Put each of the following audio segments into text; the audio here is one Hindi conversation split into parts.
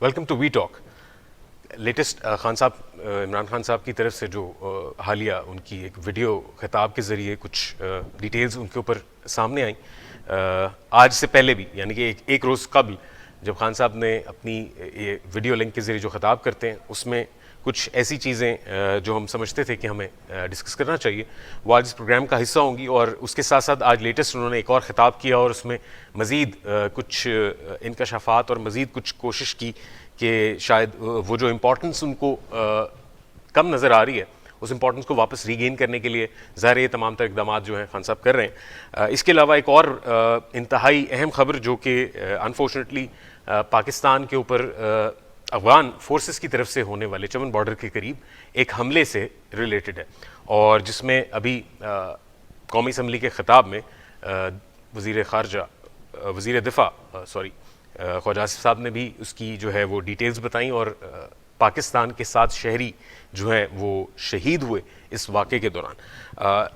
Welcome to we talk. Latest Khan साहब, इमरान खान साहब की तरफ से जो हालिया उनकी एक वीडियो खिताब के ज़रिए कुछ डिटेल्स उनके ऊपर सामने आई। आज से पहले भी, यानी कि एक रोज़ कबल जब खान साहब ने अपनी ये वीडियो लिंक के ज़रिए जो खिताब करते हैं उसमें कुछ ऐसी चीज़ें जो हम समझते थे कि हमें डिस्कस करना चाहिए वो आज इस प्रोग्राम का हिस्सा होंगी। और उसके साथ साथ आज लेटेस्ट उन्होंने एक और ख़िताब किया और उसमें मज़ीद कुछ इंकशाफात और मज़ीद कुछ कोशिश की कि शायद वो जो इम्पोर्टेंस उनको कम नज़र आ रही है उस इम्पोर्टेंस को वापस रीगेन करने के लिए ज़ाहिर ये तमाम तर इक़दाम जो हैं खान साहब कर रहे हैं। इसके अलावा एक और इंतहाई अहम खबर जो कि अनफॉर्चुनेटली पाकिस्तान के ऊपर अफ़गान फोर्सेस की तरफ से होने वाले चमन बॉर्डर के करीब एक हमले से रिलेटेड है, और जिसमें अभी कौमी असम्बली के ख़िताब में वज़ीर ख़ारजा वज़ीर दिफ़ा ख्वाजा आसिफ साहब ने भी उसकी जो है वो डिटेल्स बताई, और पाकिस्तान के 7 शहरी जो हैं वो शहीद हुए इस वाक़े के दौरान।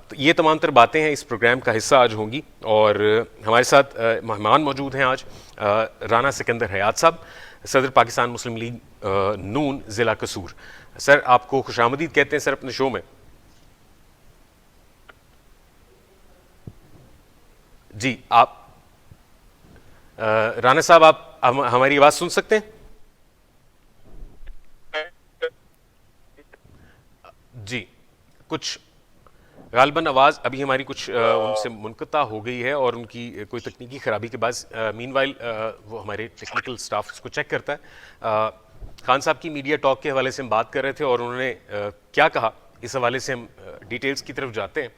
तो ये तमाम तर बातें हैं इस प्रोग्राम का हिस्सा आज होंगी, और हमारे साथ मेहमान मौजूद हैं आज राना सिकंदर हयात साहब, सदर पाकिस्तान मुस्लिम लीग नून ज़िला कसूर। सर, आपको खुशामदीद कहते हैं सर अपने शो में। जी, आप राना साहब, आप हमारी आवाज़ सुन सकते हैं? जी, कुछ गालबन आवाज़ अभी हमारी कुछ उनसे मुनक़ता हो गई है और उनकी कोई तकनीकी ख़राबी के बाद मीनवाइल वो हमारे टेक्निकल स्टाफ उसको चेक करता है। खान साहब की मीडिया टॉक के हवाले से हम बात कर रहे थे और उन्होंने क्या कहा, इस हवाले से हम डिटेल्स की तरफ जाते हैं।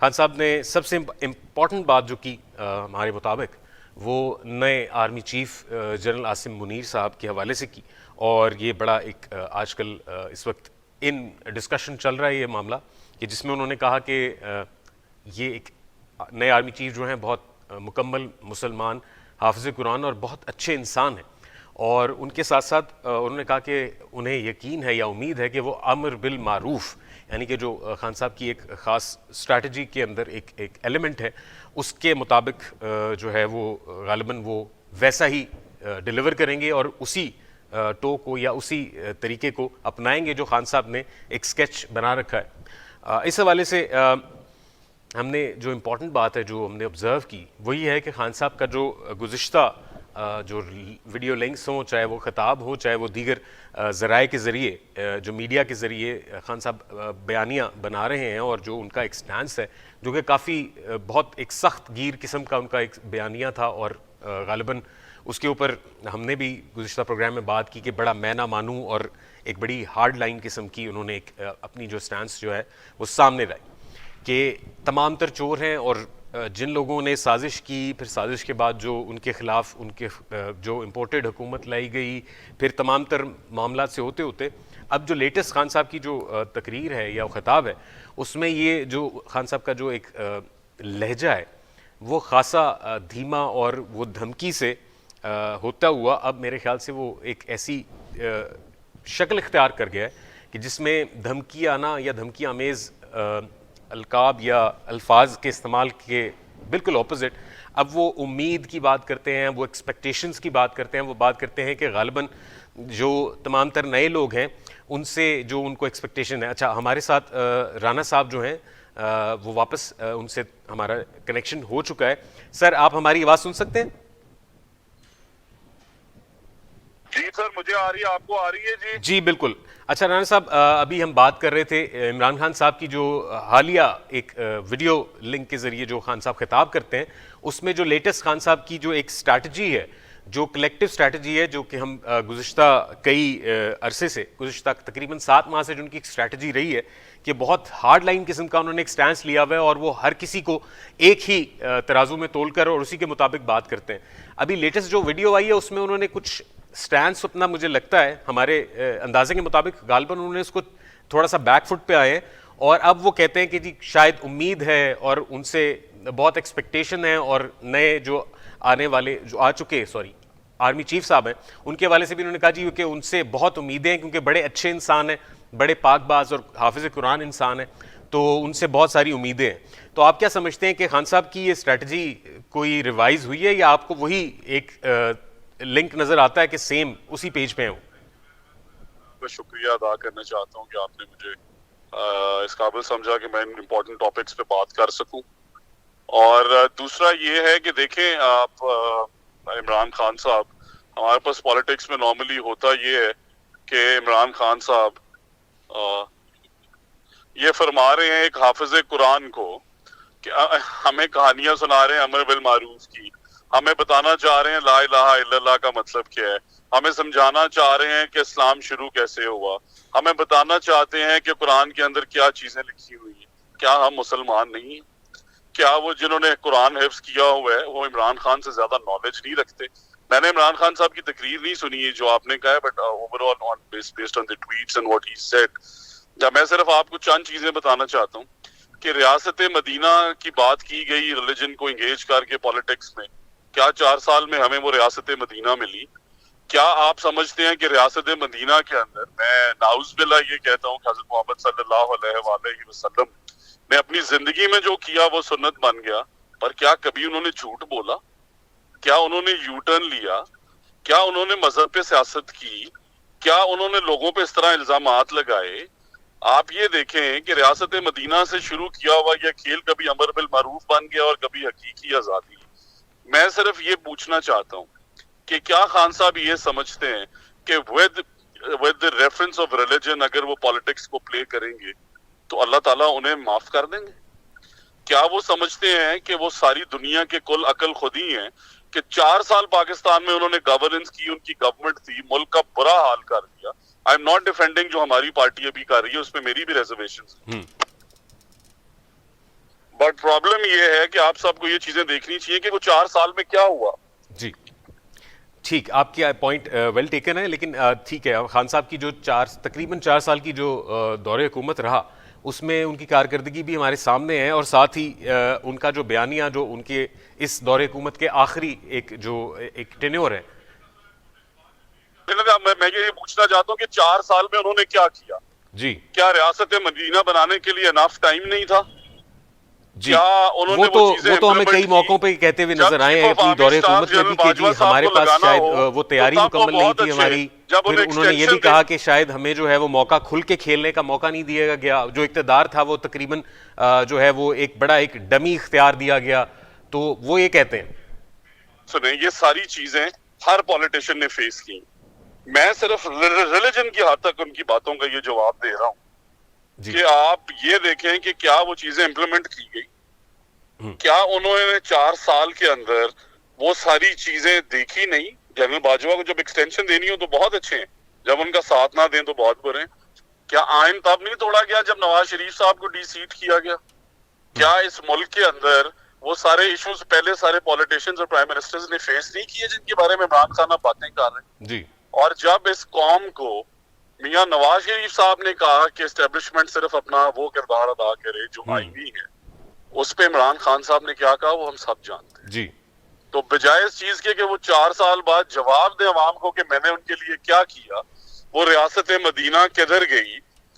खान साहब ने सबसे इम्पॉर्टेंट बात जो की हमारे मुताबिक वो नए army chief general Asim Munir साहब के हवाले से की, और ये बड़ा एक आजकल इस वक्त इन डिस्कशन चल रहा है ये मामला, कि जिसमें उन्होंने कहा कि ये एक नए आर्मी चीफ जो हैं बहुत मुकम्मल मुसलमान, हाफिज़ कुरान और बहुत अच्छे इंसान हैं, और उनके साथ साथ उन्होंने कहा कि उन्हें यकीन है या उम्मीद है कि वो अम्र बिल मारूफ, यानी कि जो खान साहब की एक ख़ास स्ट्रैटेजी के अंदर एक एलिमेंट है, उसके मुताबिक जो है वो गालिबन वो वैसा ही डिलीवर करेंगे और उसी टो को या उसी तरीके को अपनाएंगे जो खान साहब ने एक स्केच बना रखा है। इस हवाले से हमने जो इम्पोर्टेंट बात है जो हमने ऑब्ज़र्व की वो ये है कि खान साहब का जो गुज़िश्ता जो वीडियो लिंक्स हों, चाहे वो ख़िताब हो, चाहे वो दीगर ज़राए के ज़रिए जो मीडिया के ज़रिए खान साहब बयानियाँ बना रहे हैं, और जो उनका एक स्टैंस है जो कि काफ़ी बहुत एक सख्त गिर किस्म का उनका एक बयानिया था, और गालिबन उसके ऊपर हमने भी गुज़िश्ता प्रोग्राम में बात की कि बड़ा मैं ना मानूँ और एक बड़ी हार्ड लाइन किस्म की उन्होंने एक अपनी जो स्टैंस जो है वो सामने लाई कि तमाम तर चोर हैं, और जिन लोगों ने साजिश की, फिर साजिश के बाद जो उनके ख़िलाफ़ उनके जो इम्पोर्टेड हुकूमत लाई गई, फिर तमाम तर मामला से होते होते अब जो लेटेस्ट खान साहब की जो तकरीर है या ख़िताब है उसमें ये जो खान साहब का जो एक लहजा है वो ख़ासा धीमा और वो धमकी से होता हुआ अब मेरे ख्याल से वो एक ऐसी शक्ल इख्तियार कर गया है कि जिसमें धमकी आना या धमकी आमेज़ अलकाब या अल्फाज के इस्तेमाल के बिल्कुल ऑपोजिट अब वो उम्मीद की बात करते हैं, वो एक्सपेक्टेशंस की बात करते हैं, वो बात करते हैं कि गालिबन जो तमाम तर नए लोग हैं उनसे जो उनको एक्सपेक्टेशन है। अच्छा, हमारे साथ राना साहब जो हैं वो वापस उनसे हमारा कनेक्शन हो चुका है। सर, आप हमारी आवाज़ सुन सकते हैं? जी सर, मुझे आ रही है, आपको आ रही है? जी जी बिल्कुल। अच्छा राना साहब, अभी हम बात कर रहे थे इमरान खान साहब की जो हालिया एक वीडियो लिंक के ज़रिए जो खान साहब खिताब करते हैं, उसमें जो लेटेस्ट खान साहब की जो एक स्ट्रैटेजी है, जो कलेक्टिव स्ट्रैटेजी है, जो कि हम गुज़िश्ता कई अरसे से, गुज़िश्ता तकरीबन 7 माह से जो उनकी स्ट्रैटेजी रही है कि बहुत हार्ड लाइन किस्म का उन्होंने एक स्टैंस लिया हुआ है और वो हर किसी को एक ही तराजू में तोल कर और उसी के मुताबिक बात करते हैं। अभी लेटेस्ट जो वीडियो आई है उसमें उन्होंने कुछ स्टैंस अपना, मुझे लगता है हमारे अंदाजे के मुताबिक गालिबन उन्होंने इसको थोड़ा सा बैकफुट पे आए हैं, और अब वो कहते हैं कि जी शायद उम्मीद है और उनसे बहुत एक्सपेक्टेशन है, और नए जो आने वाले जो आ चुके आर्मी चीफ साहब हैं उनके हवाले से भी उन्होंने कहा जी कि उनसे बहुत उम्मीदें हैं क्योंकि बड़े अच्छे इंसान हैं, बड़े पाकबाज और हाफिज़ कुरान इंसान हैं, तो उनसे बहुत सारी उम्मीदें हैं। तो आप क्या समझते हैं कि खान साहब की ये स्ट्रैटेजी कोई रिवाइज हुई है या आपको वही एक लिंक नजर आता है कि सेम उसी पेज पे हूँ। मैं शुक्रिया अदा करना चाहता हूँ कि आपने मुझे इस काबिल समझा कि मैं इन इम्पोर्टेंट टॉपिक्स पे बात कर सकूं। और दूसरा ये है कि देखें आप इमरान खान साहब, हमारे पास पॉलिटिक्स में नॉर्मली होता ये है कि इमरान खान साहब ये फरमा रहे हैं एक हाफिज कुरान को कि हमें कहानियां सुना रहे हैं अमर बिल मारूफ की, हमें बताना चाह रहे हैं ला इलाहा इल्लल्लाह का मतलब क्या है, हमें समझाना चाह रहे हैं कि इस्लाम शुरू कैसे हुआ, हमें बताना चाहते हैं कि कुरान के अंदर क्या चीजें लिखी हुई है। क्या हम मुसलमान नहीं हैं? क्या वो जिन्होंने कुरान हिफ्ज किया हुआ है वो इमरान खान से ज्यादा नॉलेज नहीं रखते? मैंने इमरान खान साहब की तकरीर नहीं सुनी है जो आपने कहा है, but overall on based on the tweets and what he said, मैं सिर्फ आपको चंद चीजें बताना चाहता हूँ कि रियासत मदीना की बात की गई रिलीजन को इंगेज करके पॉलिटिक्स में। क्या 4 साल में हमें वो रियासत मदीना मिली? क्या आप समझते हैं कि रियासत मदीना के अंदर, मैं नाउज बिल्ला ये कहता हूँ कि हज़रत मोहम्मद सल्लल्लाहु अलैहि वसल्लम ने अपनी जिंदगी में जो किया वो सुन्नत बन गया, पर क्या कभी उन्होंने झूठ बोला? क्या उन्होंने यू टर्न लिया? क्या उन्होंने मजहब पे सियासत की? क्या उन्होंने लोगों पे इस तरह इल्जामात लगाए? आप ये देखें कि रियासत मदीना से शुरू किया हुआ यह खेल कभी अमर बिल मारूफ बन गया और कभी हकीकी आजादी। मैं सिर्फ ये पूछना चाहता हूँ कि क्या खान साहब ये समझते हैं कि विद रेफरेंस ऑफ रिलीजन अगर वो पॉलिटिक्स को प्ले करेंगे तो अल्लाह ताला उन्हें माफ कर देंगे? क्या वो समझते हैं कि वो सारी दुनिया के कुल अकल खुद ही हैं कि 4 साल पाकिस्तान में उन्होंने गवर्नेंस की, उनकी गवर्नमेंट थी, मुल्क का बुरा हाल कर दिया। आई एम नॉट डिफेंडिंग जो हमारी पार्टी अभी कर रही है, उसमें मेरी भी रिजर्वेशंस हैं, बट प्रॉब्लम ये है कि आप सबको ये चीजें देखनी चाहिए कि वो 4 साल में क्या हुआ। जी ठीक, आपकी पॉइंट वेल टेकन है, लेकिन ठीक है, खान साहब की जो तकरीबन 4 साल की जो दौरे हुकूमत रहा उसमें उनकी कारकर्दगी भी हमारे सामने है, और साथ ही उनका जो बयानिया जो उनके इस दौरे हुकूमत के आखिरी एक टेन्योर है। मैं ये पूछना चाहता हूँ कि 4 साल में उन्होंने क्या किया? जी, क्या रियासत मदीना बनाने के लिए इनफ टाइम नहीं था? जी, क्या उन्होंने वो तो हमें कई मौकों पे कहते हुए नजर आए हैं अपनी दौरे हुकूमत में भी कि जी हमारे पास शायद वो तैयारी मुकम्मल नहीं थी हमारी। फिर उन्होंने ये भी कहा कि शायद हमें जो है वो मौका खुल के खेलने का मौका नहीं दिया गया, जो इक़्तिदार था वो तकरीबन जो है वो एक बड़ा एक डमी इख्तियार दिया गया। तो वो ये कहते हैं, सुने, ये सारी चीजें हर पॉलिटिशियन ने फेस की। मैं सिर्फ रिलीजन की हद तक उनकी बातों का ये जवाब दे रहा हूँ कि आप ये देखें कि क्या वो चीजें इंप्लीमेंट की गई, क्या उन्होंने 4 साल के अंदर वो सारी चीजें देखी नहीं? जनरल बाजवा को जब एक्सटेंशन देनी हो तो बहुत अच्छे हैं, जब उनका साथ ना दें तो बहुत बुरे हैं। क्या आइन तब नहीं तोड़ा गया जब नवाज शरीफ साहब को डीसीट किया गया? क्या इस मुल्क के अंदर वो सारे इश्यूज पहले सारे पॉलिटिशियंस और प्राइम मिनिस्टर्स ने फेस नहीं किए जिनके बारे में इमरान खान अब बातें कर रहे हैं? जी, और जब इस कौम को मियां नवाज शरीफ साहब ने कहा कि एस्टेब्लिशमेंट सिर्फ अपना वो किरदार अदा करे जो आईनी है, उस पे इमरान खान साहब ने क्या कहा वो हम सब जानते हैं। जी, तो बजाय इस चीज के कि वो 4 साल बाद जवाब दे अवाम को कि मैंने उनके लिए क्या किया, वो रियासत मदीना किधर गई,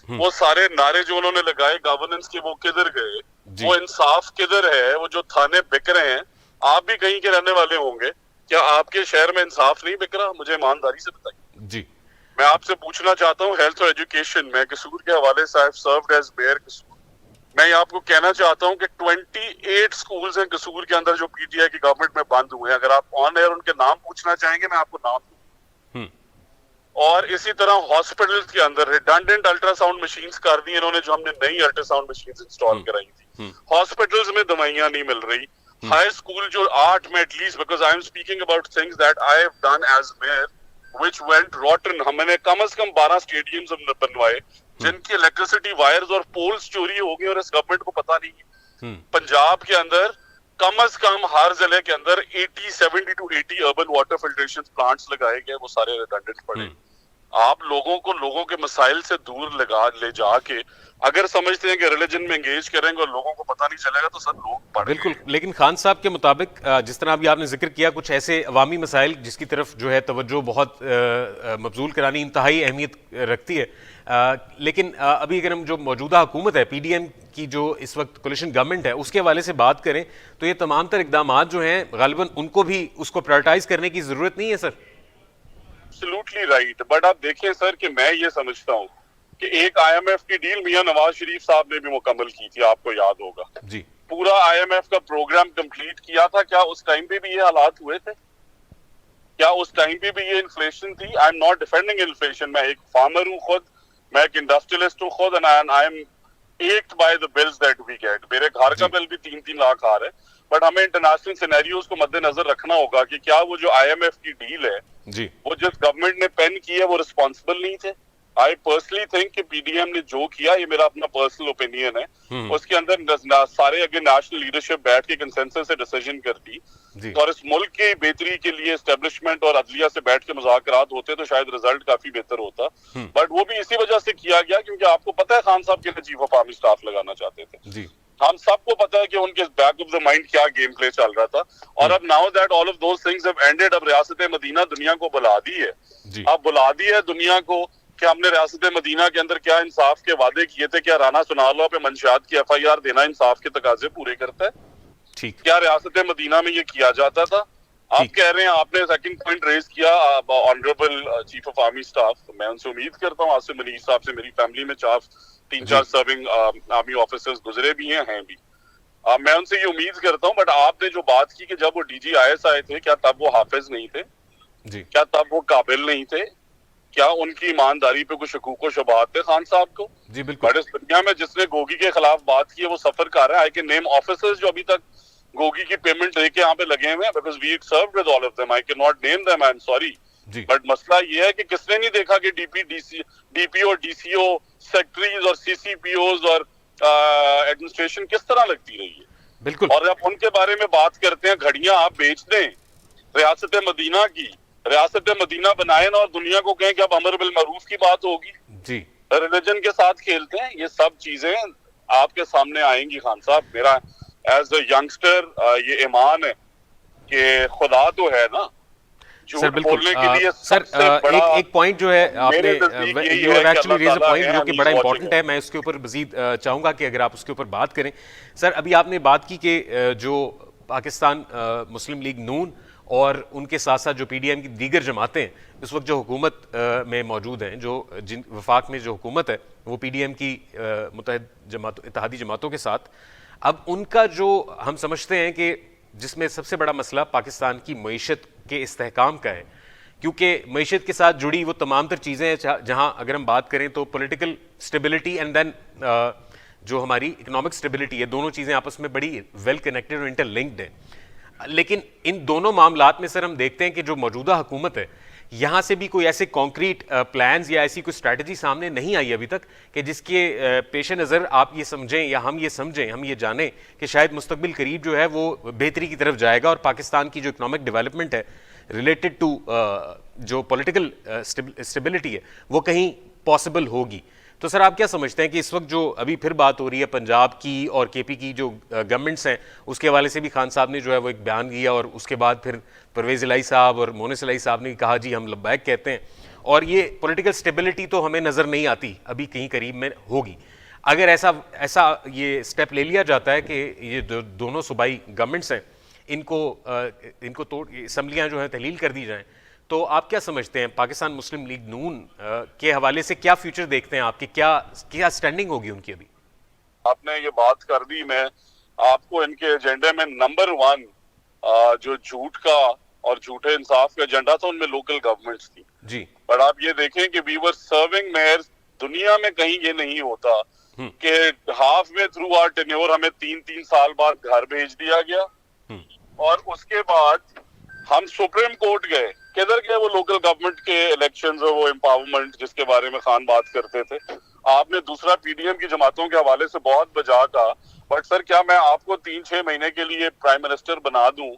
वो सारे नारे जो उन्होंने लगाए गवर्नेंस के वो किधर गए, वो इंसाफ किधर है, वो जो थाने बिक रहे हैं, आप भी कहीं के रहने वाले होंगे, क्या आपके शहर में इंसाफ नहीं बिक रहा? मुझे ईमानदारी से बताइए। जी, मैं आपसे पूछना चाहता हूँ हेल्थ और एजुकेशन में कसूर के हवाले से, I have served as mayor Kasur, मैं ये आपको कहना चाहता हूँ कि 28 स्कूल्स हैं कसूर के अंदर जो पीटीआई की गवर्नमेंट में बंद हुए हैं। अगर आप ऑन एयर उनके नाम पूछना चाहेंगे मैं आपको नाम दूं। और इसी तरह हॉस्पिटल्स के अंदर रिडंडेंट अल्ट्रासाउंड मशीन्स कर दी इन्होंने, जो हमने नई अल्ट्रासाउंड मशीन्स इंस्टॉल कराई थी। हॉस्पिटल्स में दवाइयां नहीं मिल रही। हाई स्कूल जो 8 में at least, because I am speaking about things that I have done as mayor which went rotten, हमने कम से कम 12 स्टेडियम्स बनवाए जिनकी इलेक्ट्रिसिटी वायर्स और पोल्स चोरी हो गए और इस गवर्नमेंट को पता नहीं है। पंजाब के अंदर कम से कम हर जिले के अंदर 70 to 80 urban water filtration plants लगाए गए, वो सारे रिडंडेंट पड़े। आप लोगों को लोगों के मसाइल से दूर ले जाके अगर समझते हैं कि रिलीजन में एंगेज करेंगे और लोगों को पता नहीं चलेगा तो सब लोग पढ़ बिल्कुल। लेकिन खान साहब के मुताबिक जिस तरह अभी आपने जिक्र किया कुछ ऐसे अवामी मसाइल जिसकी तरफ जो है तवज्जो बहुत मबजूल करानी इंतहाई अहमियत रखती है, लेकिन अभी अगर हम जो मौजूदा हुकूमत है पीडीएम की जो इस वक्त कोलिशन गवर्नमेंट है उसके हवाले से बात करें तो ये तमाम तर इकदाम जो हैं गालिबन उनको भी उसको प्रायोरिटाइज करने की ज़रूरत नहीं है सर। एब्सोल्युटली राइट, बट आप देखें सर कि मैं ये समझता हूँ कि एक IMF की डील मियां नवाज शरीफ साहब ने भी मुकम्मल की थी, आपको याद होगा। जी पूरा IMF का प्रोग्राम कंप्लीट किया था। क्या उस टाइम पे भी ये हालात हुए थे? क्या उस टाइम पे भी ये इन्फ्लेशन थी? I am not defending inflation, मैं एक फार्मर हूँ खुद, मैं एक इंडस्ट्रियलिस्ट हूँ खुद, and I am irked by the bills that we get. मेरे घर का बिल भी 3-3 लाख आ रहा है, बट हमें इंटरनेशनल सिनेरियोज को मद्देनजर रखना होगा कि क्या वो जो IMF की डील है जी वो जिस गवर्नमेंट ने पेन की है वो रिस्पॉन्सिबल नहीं थे। आई पर्सनली थिंक कि PDM ने जो किया, ये मेरा अपना पर्सनल ओपिनियन है, उसके अंदर सारे अगर नेशनल लीडरशिप बैठ के कंसेंसस से डिसीजन करती और इस मुल्क की बेहतरी के लिए एस्टेब्लिशमेंट और अदलिया से बैठ के मुज़ाकरात होते तो शायद रिजल्ट काफी बेहतर होता। बट वो भी इसी वजह से किया गया क्योंकि आपको पता है खान साहब के चीफ ऑफ आर्मी स्टाफ लगाना चाहते थे जी। हम सबको पता है कि उनके बैक ऑफ द माइंड क्या गेम प्ले चल रहा था। और अब now that all of those things have ended, अब रियासत मदीना दुनिया को बुला दी है। अब बुला दी है दुनिया को कि हमने रियासत मदीना के अंदर क्या इंसाफ के वादे किए थे, क्या राना सुनालो पे मंशियात की FIR देना इंसाफ के तकाजे पूरे करता है? ठीक, क्या रियासत मदीना में ये किया जाता था? आप कह रहे हैं, आपने सेकंड पॉइंट रेज किया honourable chief of army staff, मैं उनसे उम्मीद करता हूँ, आसिम मनीर साहब से मेरी फैमिली में 3-4 सर्विंग आर्मी ऑफिसर्स गुजरे भी हैं भी। मैं उनसे ये उम्मीद करता हूँ, बट आपने जो बात की कि जब वो DG-IS आए थे, क्या तब वो हाफिज नहीं थे? क्या तब वो काबिल नहीं थे? क्या उनकी ईमानदारी पे कुछ हुकूक शुबहात थे खान साहब को? जी बिल्कुल। बट इस दुनिया में जिसने गोगी के खिलाफ बात की है वो सफर कर रहा है। आई कैन नेम ऑफिसर्स जो अभी तक गोगी की पेमेंट लेके यहाँ पे लगे हुए हैं, because we served with all of them. I can not name them, I am sorry. But मसला ये है कि किसने नहीं देखा कि DP और DCO सेक्रेटरीज और CCPOs और एडमिनिस्ट्रेशन किस तरह लगती रही है। बिल्कुल। और जब उनके बारे में बात करते हैं, घड़ियां आप बेच दें रियासत मदीना की, रियासत मदीना बनाए ना और दुनिया को कहें कि अब अमर बिल मारूफ की बात होगी जी, रिलीजन के साथ खेलते हैं। ये सब चीजें आपके सामने आएंगी खान साहब। मेरा एज अ यंगस्टर ये ईमान है कि खुदा तो है ना, सर बिल्कुल। सर एक पॉइंट जो है आपने you have actually raise a point जो कि बड़ा इंपॉर्टेंट है, मैं इसके ऊपर मजीद चाहूंगा कि अगर आप उसके ऊपर बात करें। सर अभी आपने बात की कि जो पाकिस्तान मुस्लिम लीग नून और उनके साथ साथ जो PDM की दीगर जमातें इस वक्त जो हुकूमत में मौजूद हैं, जो जिन वफाक में जो हुकूमत है वो PDM की इत्तेहादी जमातों के साथ, अब उनका जो हम समझते हैं कि जिसमें सबसे बड़ा मसला पाकिस्तान की मईशत के इस्तेहकाम का है, क्योंकि मईशत के साथ जुड़ी वो तमाम तर चीज़ें हैं जहाँ अगर हम बात करें तो पॉलिटिकल स्टेबिलिटी एंड देन जो हमारी इकोनॉमिक स्टेबिलिटी है, दोनों चीज़ें आपस में बड़ी वेल कनेक्टेड और इंटरलिंक्ड हैं। लेकिन इन दोनों मामलात में सर हम देखते हैं कि जो मौजूदा हुकूमत है यहाँ से भी कोई ऐसे कॉन्क्रीट प्लान्स या ऐसी कोई स्ट्रैटेजी सामने नहीं आई अभी तक कि जिसके पेश नज़र आप ये समझें या हम ये समझें, हम ये जानें कि शायद मुस्तकबिल करीब जो है वो बेहतरी की तरफ जाएगा और पाकिस्तान की जो इकोनॉमिक डेवलपमेंट है रिलेटेड टू जो पॉलिटिकल स्टेबिलिटी है वो कहीं पॉसिबल होगी। तो सर आप क्या समझते हैं कि इस वक्त जो अभी फिर बात हो रही है पंजाब की और KP की जो गवर्नमेंट्स हैं, उसके हवाले से भी खान साहब ने जो है वो एक बयान दिया और उसके बाद फिर परवेज़ इलाही साहब और मोनिस इलाही साहब ने कहा जी हम लब्बैक कहते हैं, और ये पॉलिटिकल स्टेबिलिटी तो हमें नज़र नहीं आती अभी कहीं करीब में होगी। अगर ऐसा ये स्टेप ले लिया जाता है कि ये दोनों सूबाई गवर्नमेंट्स हैं इनको तोड़ असम्बलियाँ जो हैं तहलील कर दी जाएँ, तो आप क्या समझते हैं पाकिस्तान मुस्लिम लीग नून के हवाले से क्या फ्यूचर देखते हैं आपके, क्या स्टैंडिंग होगी उनकी? अभी आपने ये बात कर दी, मैं आपको इनके एजेंडे में नंबर 1 जो झूठ का और झूठे इंसाफ का एजेंडा था उनमें लोकल गवर्नमेंट्स थी जी। पर आप ये देखें कि वी वर सर्विंग मेयर्स, दुनिया में कहीं ये नहीं होता कि हाफ में थ्रू आवर टेन्योर हमें 3-3 साल बाद घर भेज दिया गया और उसके बाद हम सुप्रीम कोर्ट गए। किधर गए वो लोकल गवर्नमेंट के इलेक्शंस और वो एम्पावरमेंट जिसके बारे में खान बात करते थे। आपने दूसरा PDM की जमातों के हवाले से बहुत बजा कहा, बट सर क्या मैं आपको 3-6 महीने के लिए प्राइम मिनिस्टर बना दूं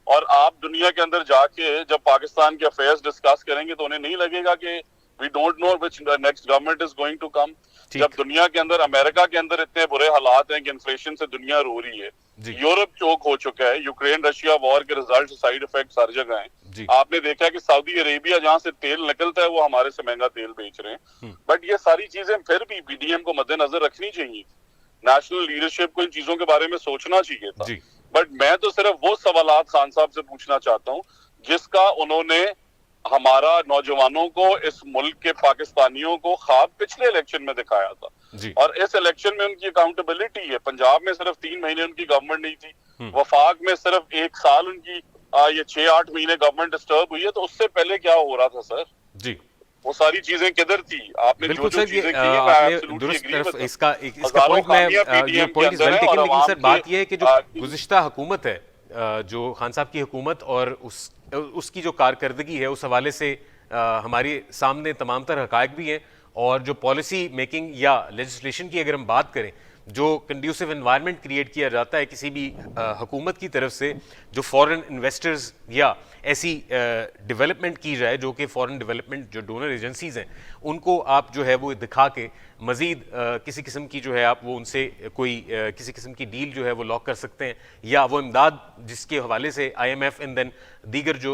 और आप दुनिया के अंदर जाके जब पाकिस्तान के अफेयर्स डिस्कस करेंगे तो उन्हें नहीं लगेगा कि we don't know which next government is going to come? जब दुनिया के अंदर, अमेरिका के अंदर इतने बुरे हालात हैं कि इन्फ्लेशन से दुनिया रो रही है, यूरोप चोक हो चुका है, यूक्रेन रशिया वॉर के रिजल्ट साइड इफेक्ट्स हर जगह हैं। आपने देखा कि सऊदी अरेबिया जहां से तेल निकलता है वो हमारे से महंगा तेल बेच रहे हैं। बट ये सारी चीजें फिर भी PDM को मद्देनजर रखनी चाहिए, नेशनल लीडरशिप को इन चीजों के बारे में सोचना चाहिए था। बट मैं तो सिर्फ वो सवालात खान साहब से पूछना चाहता हूँ जिसका उन्होंने हमारा नौजवानों को, इस मुल्क के पाकिस्तानियों को ख्वाब पिछले इलेक्शन में दिखाया था जी और इस इलेक्शन में उनकी अकाउंटेबिलिटी है। पंजाब में सिर्फ 3 महीने उनकी गवर्नमेंट नहीं थी, वफाक में सिर्फ 1 साल उनकी ये 6-8 महीने गवर्नमेंट डिस्टर्ब हुई है। तो उससे पहले क्या हो रहा था सर? जी वो सारी चीजें किधर थी? आपने बिल्कुल जो जो सर, ये चीजें की है, मैं आपने एब्सोल्युटली दुरुस्त एग्री तरफ विद। इसका हजारों पॉइंट मैं खामियां योर पीडीएम के पॉइंट इज अंदर वेल है टेकन, और लेकिन अवाम सर के बात ये है कि जो गुज़िश्ता हुकूमत है, जो खान साहब की हुकूमत और उसकी जो कारकर्दगी है, उस हवाले से हमारे सामने तमाम तर हकायक भी हैं। और जो पॉलिसी मेकिंग या लेजिस्लेशन की अगर हम बात करें, जो कंड्यूसिव एनवायरनमेंट क्रिएट किया जाता है किसी भी हुकूमत की तरफ से, जो फॉरेन इन्वेस्टर्स या ऐसी डेवलपमेंट की जाए जो कि फॉरेन डेवलपमेंट जो डोनर एजेंसीज हैं उनको आप जो है वो दिखा के मज़ीद किसी किस्म की जो है आप वो उनसे कोई किसी किस्म की डील जो है वो लॉक कर सकते हैं, या वो इमदाद जिसके हवाले से IMF एंड देन दीगर जो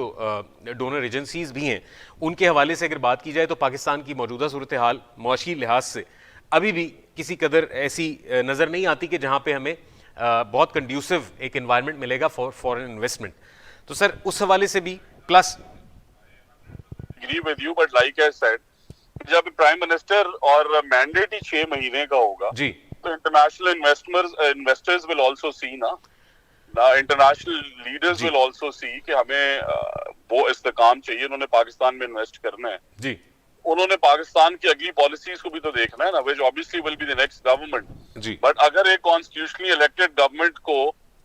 डोनर एजेंसीज भी हैं उनके हवाले से अगर बात की जाए, तो पाकिस्तान की मौजूदा सूरत हाल मुआशी लिहाज से अभी भी किसी कदर ऐसी नज़र नहीं आती कि जहाँ पे हमें बहुत कंड्यूसिव एक एनवायरनमेंट मिलेगा फॉर फॉरेन इन्वेस्टमेंट। तो सर उस हवाले से भी plus agree with you, but like I said, जब प्राइम मिनिस्टर और मैंडेट ही 6 महीने का होगा, जी तो international investors will also see ना इंटरनेशनल लीडर्स जी विल आल्सो सी कि हमें वो इस्तेकाम चाहिए, उन्होंने पाकिस्तान में इन्वेस्ट करना है। जी उन्होंने पाकिस्तान की अगली पॉलिसीज को भी तो देखना है ना, which obviously will be the next government. जी बट अगर एक कॉन्स्टिट्यूशनली इलेक्टेड गवर्नमेंट को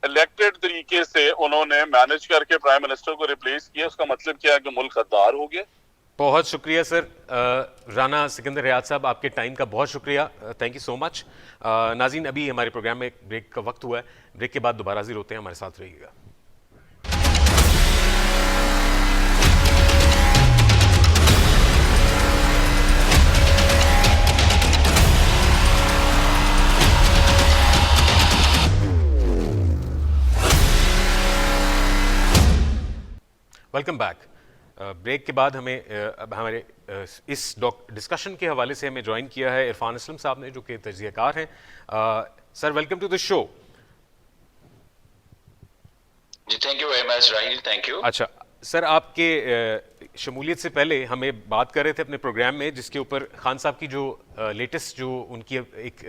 इलेक्टेड तरीके से उन्होंने मैनेज करके प्राइम मिनिस्टर को रिप्लेस किया, उसका मतलब क्या है कि मुल्क गद्दार हो गया। बहुत शुक्रिया सर। राना सिकंदर रियाद साहब, आपके टाइम का बहुत शुक्रिया, थैंक यू सो मच। नाज़रीन, अभी हमारे प्रोग्राम में ब्रेक का वक्त हुआ है, ब्रेक के बाद दोबारा हाजिर होते हैं, हमारे साथ रहिएगा। Welcome back. ब्रेक के बाद हमें अब हमारे इस डिस्कशन के हवाले से हमें ज्वाइन किया है इरफान असलम साहब ने, जो कि तज्ज़ियाकार हैं। Sir, welcome to the show. जी thank you very much Rahil, thank you. अच्छा सर, आपके शमूलियत से पहले हमें बात कर रहे थे अपने प्रोग्राम में, जिसके ऊपर खान साहब की जो लेटेस्ट जो उनकी एक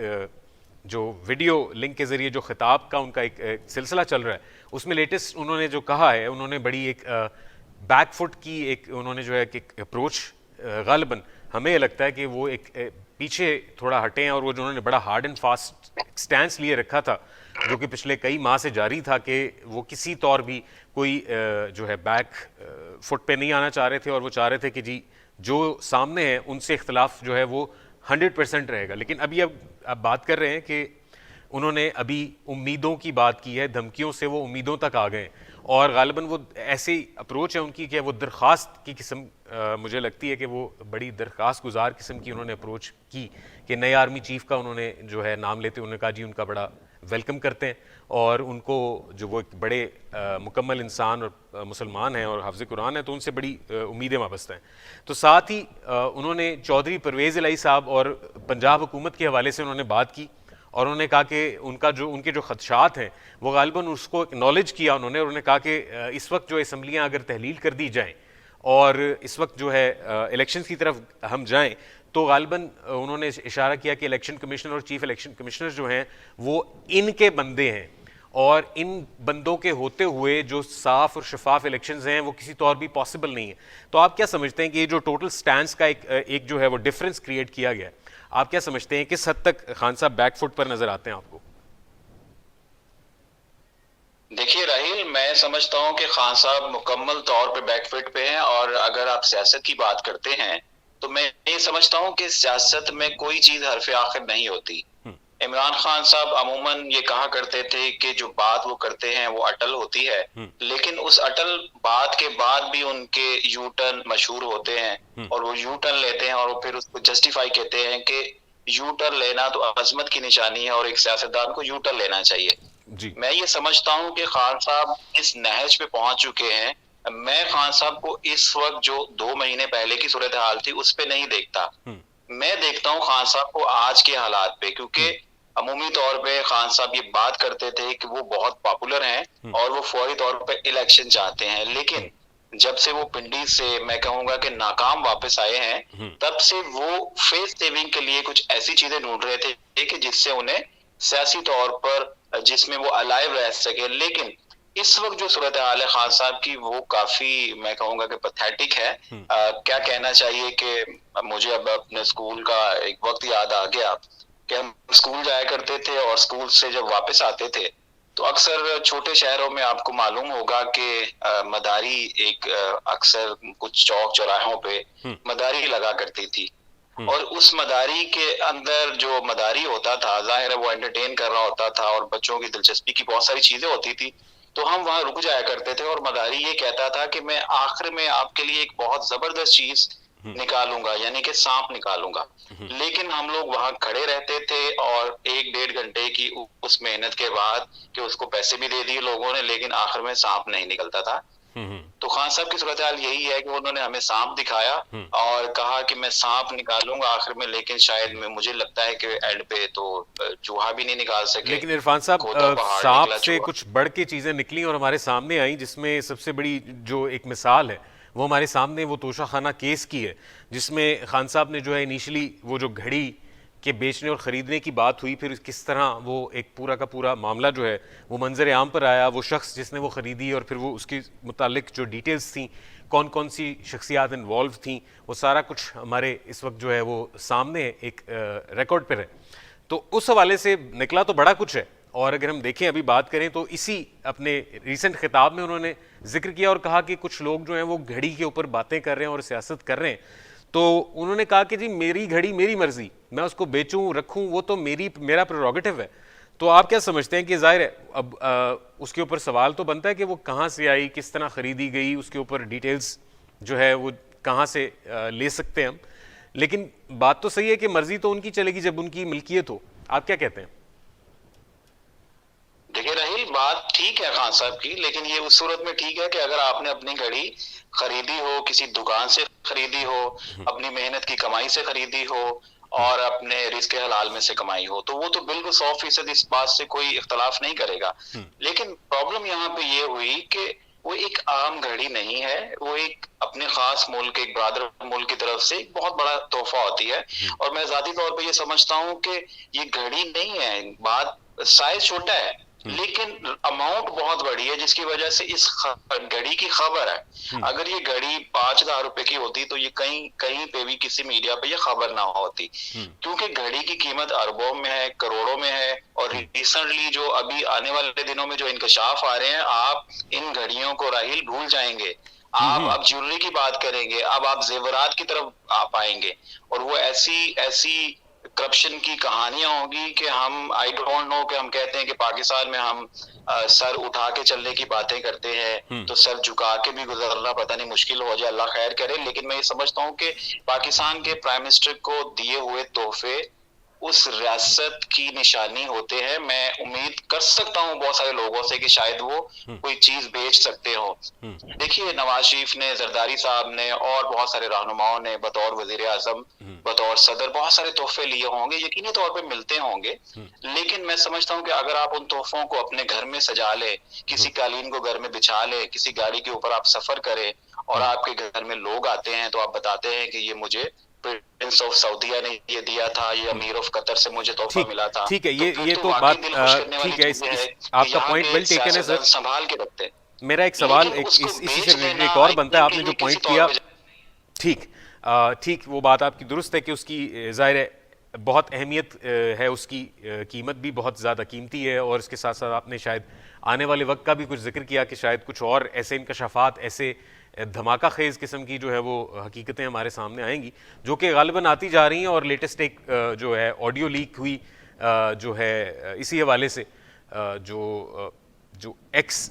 जो वीडियो लिंक के ज़रिए जो खिताब का उनका एक सिलसिला चल रहा है, उसमें लेटेस्ट उन्होंने जो कहा है, उन्होंने बड़ी एक बैकफुट की एक उन्होंने जो है कि अप्रोच, गालिबन हमें लगता है कि वो एक पीछे थोड़ा हटे हैं, और वो जो उन्होंने बड़ा हार्ड एंड फास्ट स्टैंस लिए रखा था, जो कि पिछले कई माह से जारी था, कि वो किसी तौर भी कोई जो है बैक फुट पे नहीं आना चाह रहे थे, और वो चाह रहे थे कि जी जो सामने है उनसे इख्तलाफ जो है वो 100% रहेगा। लेकिन अभी अब बात कर रहे हैं कि उन्होंने अभी उम्मीदों की बात की है, धमकियों से वो उम्मीदों तक आ गए, और गालिबन वो ऐसी अप्रोच है उनकी कि वो दरख्वास्त की किस्म मुझे लगती है कि वो बड़ी दरख्वास्त गुजार किस्म की उन्होंने अप्रोच की, कि नए आर्मी चीफ का उन्होंने जो है नाम लेते उन्होंने कहा जी उनका बड़ा वेलकम करते हैं, और उनको जो वो एक बड़े मुकम्मल इंसान और मुसलमान हैं और हाफ़िज़ कुरान है, तो उनसे बड़ी उम्मीदें वाबस्ता हैं। तो साथ ही उन्होंने चौधरी परवेज़ इलाही साहब और पंजाब हुकूमत के हवाले से उन्होंने बात की, और उन्होंने कहा कि उनके जो खदशात हैं वो गालिबन उसको एक्नॉलेज किया उन्होंने, और उन्होंने कहा कि इस वक्त जो असम्बलियाँ अगर तहलील कर दी जाएँ और इस वक्त जो है इलेक्शन की तरफ हम जाएँ, तो गालिबन उन्होंने इशारा किया कि इलेक्शन कमीशनर और चीफ इलेक्शन कमिश्नर जो हैं वो इनके बंदे हैं, और इन बंदों के होते हुए जो साफ और शफाफ इलेक्शंस हैं वो किसी तौर भी पॉसिबल नहीं है। तो आप क्या समझते हैं कि ये जो टोटल स्टैंस का एक जो है वो डिफरेंस क्रिएट किया गया है, आप क्या समझते हैं किस हद तक खान साहब बैकफुट पर नजर आते हैं आपको? देखिए राहिल, मैं समझता हूं कि खान साहब मुकम्मल तौर पे बैकफुट पे हैं, और अगर आप सियासत की बात करते हैं तो मैं ये समझता हूं कि सियासत में कोई चीज हरफ आखिर नहीं होती। इमरान खान साहब अमूमन ये कहा करते थे कि जो बात वो करते हैं वो अटल होती है, लेकिन उस अटल बात के बाद भी उनके यू टर्न मशहूर होते हैं, और वो यू टर्न लेते हैं और वो फिर उसको जस्टिफाई कहते हैं कि यू टर्न लेना तो अजमत की निशानी है और एक सियासतदान को यू टर्न लेना चाहिए। जी। मैं ये समझता हूँ कि खान साहब इस नहज पे पहुंच चुके हैं। मैं खान साहब को इस वक्त जो 2 महीने पहले की सूरत हाल थी उस पे नहीं देखता, मैं देखता हूँ खान साहब को आज के हालात पे, क्योंकि अमूमी तौर पे खान साहब ये बात करते थे कि वो बहुत पॉपुलर हैं और वो फौरी तौर पे इलेक्शन चाहते हैं, लेकिन जब से वो पिंडी से मैं कहूंगा कि नाकाम वापस आए हैं, तब से वो फेस सेविंग के लिए कुछ ऐसी चीजें ढूंढ रहे थे कि जिससे उन्हें सियासी तौर पर जिसमें वो अलाइव रह सके। लेकिन इस वक्त जो सूरत हाल है खान साहब की, वो काफी मैं कहूंगा कि पैथेटिक है। क्या कहना चाहिए कि मुझे अब अपने स्कूल का एक वक्त याद आ गया कि हम स्कूल जाया करते थे और स्कूल से जब वापस आते थे तो अक्सर छोटे शहरों में आपको मालूम होगा कि मदारी एक अक्सर कुछ चौक चौराहों पे मदारी लगा करती थी। और उस मदारी के अंदर जो मदारी होता था, जाहिर है वो एंटरटेन कर रहा होता था और बच्चों की दिलचस्पी की बहुत सारी चीजें होती थी। तो हम वहां रुक जाया करते थे और मदारी ये कहता था कि मैं आखिर में आपके लिए एक बहुत जबरदस्त चीज निकालूंगा, यानी कि सांप निकालूंगा। लेकिन हम लोग वहां खड़े रहते थे और 1-1.5 घंटे की उस मेहनत के बाद कि उसको पैसे भी दे दिए लोगों ने, लेकिन आखिर में सांप नहीं निकलता था। तो खान साहब की सूरत हाल यही है कि उन्होंने हमें सांप दिखाया और कहा कि मैं सांप निकालूंगा आखिर में, लेकिन शायद मुझे लगता है कि एंड पे तो चूहा भी नहीं निकाल सके। लेकिन इरफान साहब, सांप से कुछ बढ़ के चीजें निकली और हमारे सामने आई, जिसमें सबसे बड़ी जो एक मिसाल है वो हमारे सामने वो तोशा खाना केस की है, जिसमें खान साहब ने जो है इनिशियली वो जो घड़ी के बेचने और ख़रीदने की बात हुई, फिर किस तरह वो एक पूरा का पूरा मामला जो है वो मंजर आम पर आया, वो शख्स जिसने वो ख़रीदी और फिर वो उसके मुतालिक जो डिटेल्स थी, कौन कौन सी शख्सियात इन्वॉल्व थी, वो सारा कुछ हमारे इस वक्त जो है वो सामने एक रिकॉर्ड पर है। तो उस हवाले से निकला तो बड़ा कुछ है। और अगर हम देखें, अभी बात करें तो इसी अपने रिसेंट खिताब में उन्होंने जिक्र किया और कहा कि कुछ लोग जो हैं वो घड़ी के ऊपर बातें कर रहे हैं और सियासत कर रहे हैं। तो उन्होंने कहा कि जी मेरी घड़ी मेरी मर्जी, मैं उसको बेचूं रखूं वो तो मेरा प्रेरोगेटिव है। तो आप क्या समझते हैं कि जाहिर है अब उसके ऊपर सवाल तो बनता है कि वो कहाँ से आई, किस तरह खरीदी गई, उसके ऊपर डिटेल्स जो है वो कहाँ से ले सकते हैं हम। लेकिन बात तो सही है कि मर्जी तो उनकी चलेगी जब उनकी मिल्कियत हो। आप क्या कहते हैं? देखिए राहिल, बात ठीक है खान साहब की, लेकिन ये उस सूरत में ठीक है कि अगर आपने अपनी घड़ी खरीदी हो, किसी दुकान से खरीदी हो, अपनी मेहनत की कमाई से खरीदी हो और अपने रिस्क हलाल में से कमाई हो, तो वो तो बिल्कुल 100% इस बात से कोई इख्तलाफ नहीं करेगा। लेकिन प्रॉब्लम यहाँ पे ये हुई कि वो एक आम घड़ी नहीं है, वो एक अपने खास मुल्क, एक ब्रादर मुल्क की तरफ से एक बहुत बड़ा तोहफा होती है। और मैं जाती तौर पे ये समझता हूँ कि ये घड़ी नहीं है, बात साइज छोटा है लेकिन अमाउंट बहुत बड़ी है, जिसकी वजह से इस घड़ी की खबर है। अगर ये घड़ी 5,000 रुपए की होती तो ये कहीं पे भी किसी मीडिया पे ये खबर ना होती, क्योंकि घड़ी की कीमत अरबों में है, करोड़ों में है। और रिसेंटली जो अभी आने वाले दिनों में जो इंकशाफ आ रहे हैं, आप इन घड़ियों को राहिल भूल जाएंगे। आप अब ज्वेलरी की बात करेंगे, अब आप जेवरात की तरफ आप आएंगे और वो ऐसी करप्शन की कहानियां होगी कि हम आई डोंट नो, कि हम कहते हैं कि पाकिस्तान में हम सर उठा के चलने की बातें करते हैं तो सर झुका के भी गुजरना पता नहीं मुश्किल हो जाए, अल्लाह खैर करे। लेकिन मैं ये समझता हूँ कि पाकिस्तान के प्राइम मिनिस्टर को दिए हुए तोहफे उस रियासत की निशानी होते हैं। मैं उम्मीद कर सकता हूँ बहुत सारे लोगों से कि शायद वो कोई चीज बेच सकते हो। देखिए, नवाज शरीफ ने, जरदारी साहब ने और बहुत सारे रहनुमाओं ने बतौर वजीर आजम, बतौर सदर बहुत सारे तोहफे लिए होंगे, यकीनी तौर पे मिलते होंगे। लेकिन मैं समझता हूँ कि अगर आप उन तोहफों को अपने घर में सजा ले, किसी कालीन को घर में बिछा ले, किसी गाड़ी के ऊपर आप सफर करें और आपके घर में लोग आते हैं तो आप बताते हैं कि ये मुझे प्रिंस ऑफ सऊदीया ने ये दिया था, ये अमीर ऑफ कतर से मुझे तोहफा मिला था। ठीक है, ये तो बात ठीक है, आपका पॉइंट वेल टेकन है सर, संभाल के रखते हैं। मेरा एक सवाल इसी से रिलेटेड एक और बनता है, आपने जो पॉइंट किया ठीक वो बात आपकी दुरुस्त है कि उसकी जाहिर है बहुत अहमियत है, उसकी कीमत भी बहुत ज़्यादा कीमती है। और इसके साथ साथ आपने शायद आने वाले वक्त का भी कुछ जिक्र किया कि शायद कुछ और ऐसे इंकशाफात, ऐसे धमाका खेज किस्म की जो है वो हकीकतें हमारे सामने आएंगी, जो कि गालिबन आती जा रही हैं। और लेटेस्ट एक जो है ऑडियो लीक हुई जो है इसी हवाले से, जो एक्स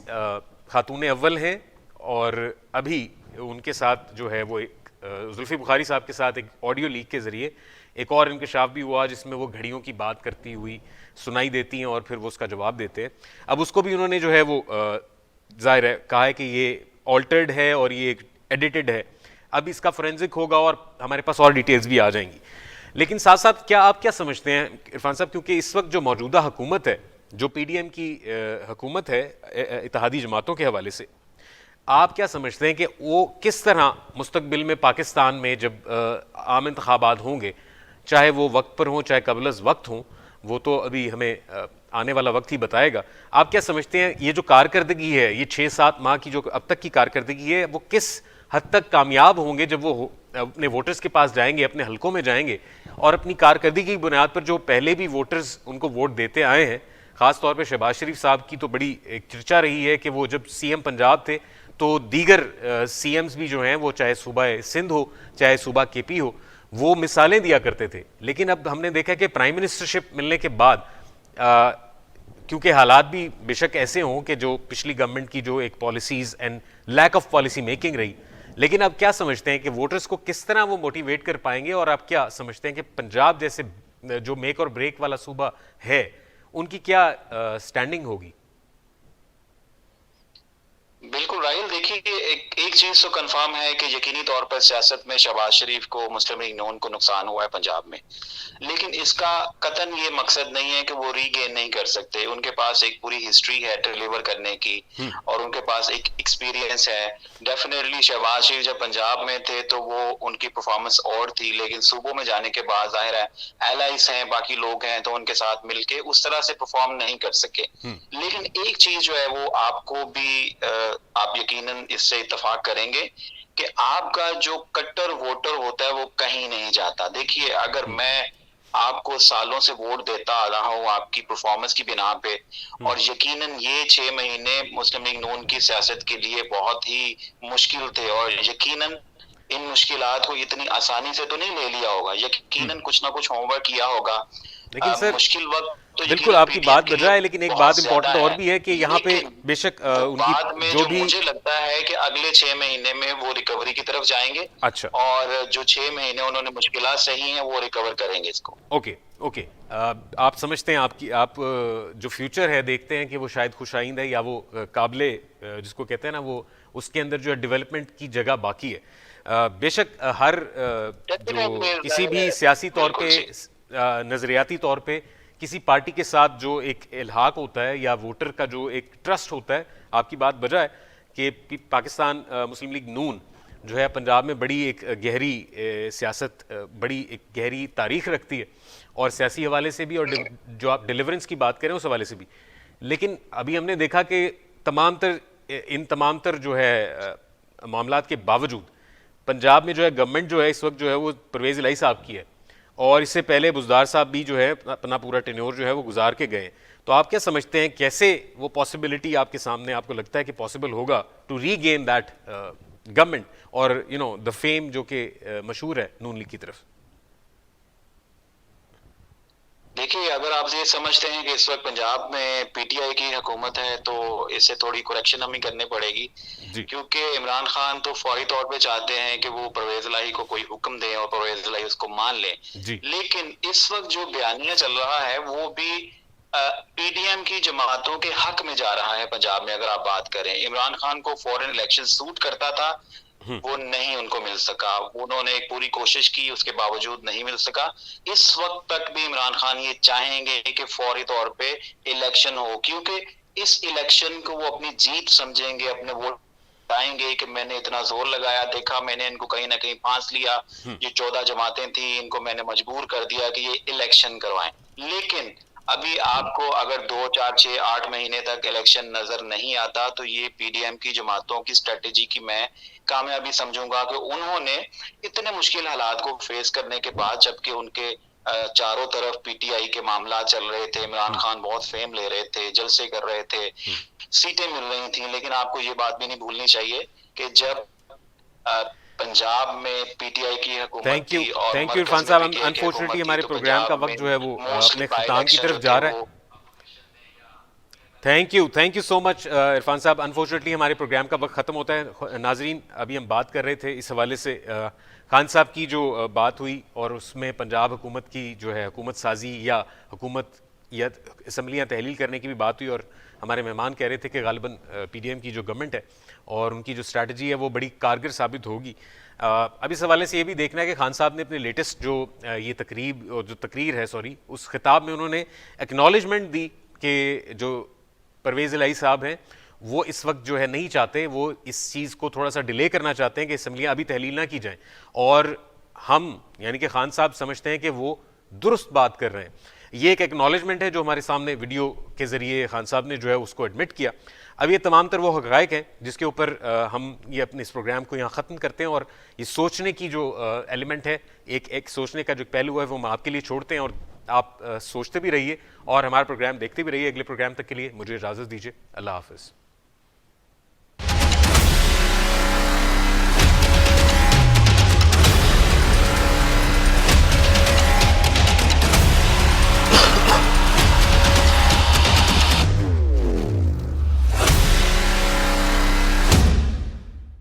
खातून अव्वल हैं और अभी उनके साथ जो है वो एक जुल्फी बुखारी साहब के साथ एक ऑडियो लीक के ज़रिए एक और इंकशाफ भी हुआ, जिसमें वो घड़ियों की बात करती हुई सुनाई देती हैं और फिर वो उसका जवाब देते हैं। अब उसको भी उन्होंने जो है वो जाहिर है कहा है कि ये ऑल्टर्ड है और ये एडिटेड है। अब इसका फोरेंसिक होगा और हमारे पास और डिटेल्स भी आ जाएंगी। लेकिन साथ साथ आप क्या समझते हैं इरफान साहब, क्योंकि इस वक्त जो मौजूदा हुकूमत है, जो PDM की हुकूमत है इत्तेहादी जमातों के हवाले से, आप क्या समझते हैं कि वो किस तरह मुस्तकबिल में पाकिस्तान में जब आम इंतखाबात होंगे, चाहे वो वक्त पर हों चाहे कबल अज़ वक्त हों, वो तो अभी हमें आने वाला वक्त ही बताएगा, आप क्या समझते हैं ये जो कारकर्दगी है, ये 6-7 माह की जो अब तक की कारकर्दगी है, वो किस हद तक कामयाब होंगे जब वो अपने वोटर्स के पास जाएंगे, अपने हलकों में जाएंगे और अपनी कारकर्दगी की बुनियाद पर जो पहले भी वोटर्स उनको वोट देते आए हैं, ख़ास तौर पे शहबाज शरीफ साहब की तो बड़ी एक चर्चा रही है कि वो जब सीएम पंजाब थे तो दीगर सीएम्स भी जो हैं वो चाहे सूबा सिंध हो चाहे सूबा केपी हो, वो मिसालें दिया करते थे। लेकिन अब हमने देखा कि प्राइम मिनिस्टरशिप मिलने के बाद क्योंकि हालात भी बेशक ऐसे हों कि जो पिछली गवर्नमेंट की जो एक policies and lack of policy making रही, लेकिन अब क्या समझते हैं कि वोटर्स को किस तरह वो मोटिवेट कर पाएंगे, और आप क्या समझते हैं कि पंजाब जैसे जो मेक और ब्रेक वाला सूबा है उनकी क्या स्टैंडिंग होगी? बिल्कुल राहिल, देखिए एक चीज तो कंफर्म है कि यकीनी तौर पर सियासत में शहबाज शरीफ को, मुस्लिम लीग नून को नुकसान हुआ है पंजाब में, लेकिन इसका कतन ये मकसद नहीं है कि वो रीगेन नहीं कर सकते। उनके पास एक पूरी हिस्ट्री है डिलीवर करने की और उनके पास एक एक्सपीरियंस है। डेफिनेटली शहबाज शरीफ जब पंजाब में थे तो वो उनकी परफॉर्मेंस और थी, लेकिन सूबों में जाने के बाद जाहिर है एलाइज हैं, बाकी लोग हैं, तो उनके साथ मिलके उस तरह से परफॉर्म नहीं कर सके। लेकिन एक चीज जो है वो आपको भी आप यकीनन इससे इत्तेफाक करेंगे कि आपका जो कट्टर वोटर होता है वो कहीं नहीं जाता। देखिए, अगर मैं आपको सालों से वोट देता आ रहा हूं आपकी परफॉर्मेंस की बिना पे, और यकीनन ये 6 महीने मुस्लिम लीग नून की सियासत के लिए बहुत ही मुश्किल थे, और यकीनन इन मुश्किलात को इतनी आसानी से तो नहीं ले लिया होगा, यकीनन कुछ ना कुछ होमवर्क किया होगा। लेकिन सर मुश्किल वक्त तो बिल्कुल आपकी बात बज रहा है, लेकिन एक बात इंपॉर्टेंट और भी है कि यहाँ पे बेशक बाद में उनकी जो भी मुझे लगता है कि अगले 6 महीने में वो रिकवरी की तरफ जाएंगे। अच्छा, और जो 6 महीने उन्होंने मुश्किलात सही हैं वो रिकवर करेंगे इसको। ओके ओके, आप समझते हैं आप जो फ्यूचर है देखते हैं कि वो शायद खुशाइंद है, या वो काबिले जिसको कहते हैं ना वो उसके अंदर जो है डेवलपमेंट की जगह बाकी है। बेशक हर जो किसी भी सियासी तौर पे नजरियाती तौर पे किसी पार्टी के साथ जो एक इल्हाक होता है या वोटर का जो एक ट्रस्ट होता है, आपकी बात वजह है कि पाकिस्तान मुस्लिम लीग नून जो है पंजाब में बड़ी एक गहरी सियासत, बड़ी एक गहरी तारीख रखती है, और सियासी हवाले से भी और जो आप डिलीवरेंस की बात करें उस हवाले से भी। लेकिन अभी हमने देखा कि इन तमाम तर जो है मामलात के बावजूद पंजाब में जो है गवर्नमेंट जो है इस वक्त जो है वो परवेज़ इलाही साहब की है, और इससे पहले बुज़दार साहब भी जो है अपना पूरा टेन्योर जो है वो गुजार के गए। तो आप क्या समझते हैं कैसे वो पॉसिबिलिटी आपके सामने आपको लगता है कि पॉसिबल होगा टू रीगेन दैट गवर्नमेंट और द फेम जो कि मशहूर है नून लीग की तरफ? देखिए, अगर आप ये समझते हैं कि इस वक्त पंजाब में पीटीआई की हुकूमत है तो इससे थोड़ी करेक्शन हमें करनी पड़ेगी, क्योंकि इमरान खान तो फौरी तौर पे चाहते हैं कि वो परवेज इलाही को कोई हुक्म दे और परवेज इलाही उसको मान ले। लेकिन इस वक्त जो बयानिया चल रहा है वो भी पीडीएम की जमातों के हक में जा रहा है। पंजाब में अगर आप बात करें, इमरान खान को फॉरेन इलेक्शन सूट करता था, वो नहीं उनको मिल सका, उन्होंने एक पूरी कोशिश की, उसके बावजूद नहीं मिल सका। इस वक्त तक भी इमरान खान ये चाहेंगे कि फौरी तौर पे इलेक्शन हो, क्योंकि इस इलेक्शन को वो अपनी जीत समझेंगे, अपने वोट आएंगे कि मैंने इतना जोर लगाया, देखा मैंने इनको कहीं ना कहीं फांस लिया, ये 14 जमातें थी, इनको मैंने मजबूर कर दिया कि ये इलेक्शन करवाएं। लेकिन अभी आपको अगर 2, 4, 6, 8 महीने तक इलेक्शन नजर नहीं आता तो ये पीडीएम की जमातों की स्ट्रेटेजी की मैं कामयाबी समझूंगा कि उन्होंने इतने मुश्किल हालात को फेस करने के बाद, जबकि उनके चारों तरफ पीटीआई के मामला चल रहे थे, इमरान खान बहुत फेम ले रहे थे, जलसे कर रहे थे, सीटें मिल रही थी, लेकिन आपको ये बात भी नहीं भूलनी चाहिए कि जब पंजाब में पीटीआई की हुकूमत थी और थैंक यू इरफान साहब, अनफॉर्चुनेटली हमारे प्रोग्राम का वक्त जो है वो अपने खत्म की तरफ जा रहा है। Thank you so much Irfan साहब, अनफॉर्चुनेटली हमारे प्रोग्राम का वक्त ख़त्म होता है। नाजरीन, अभी हम बात कर रहे थे इस हवाले से खान साहब की जो बात हुई और उसमें पंजाब हुकूमत की जो है हुकूमत साजी या हुकूमत या असम्बलियाँ तहलील करने की भी बात हुई, और हमारे मेहमान कह रहे थे कि गालिबन पीडीएम की जो गवर्नमेंट है और उनकी जो स्ट्रैटेजी है वो बड़ी कारगर साबित होगी। अब इस हवाले से ये भी देखना है कि खान साहब ने अपने लेटेस्ट जो ये तकरीर है उस खिताब में उन्होंने एक्नॉलेजमेंट दी कि जो परवेज़ इलाही साहब हैं वो इस वक्त जो है नहीं चाहते, वो इस चीज़ को थोड़ा सा डिले करना चाहते हैं कि असम्बलियाँ अभी तहलील ना की जाएं, और हम यानी कि खान साहब समझते हैं कि वो दुरुस्त बात कर रहे हैं। ये एक एक्नॉलेजमेंट है जो हमारे सामने वीडियो के ज़रिए खान साहब ने जो है उसको एडमिट किया। अब ये तमाम तर वो हक़ाइक़ हैं जिसके ऊपर हम ये अपने इस प्रोग्राम को यहाँ ख़त्म करते हैं, और ये सोचने की जो एलिमेंट है, एक सोचने का जो पहलू है, वो हम आपके लिए छोड़ते हैं, और आप सोचते भी रहिए और हमारा प्रोग्राम देखते भी रहिए। अगले प्रोग्राम तक के लिए मुझे इजाज़त दीजिए। अल्लाह हाफ़िज़।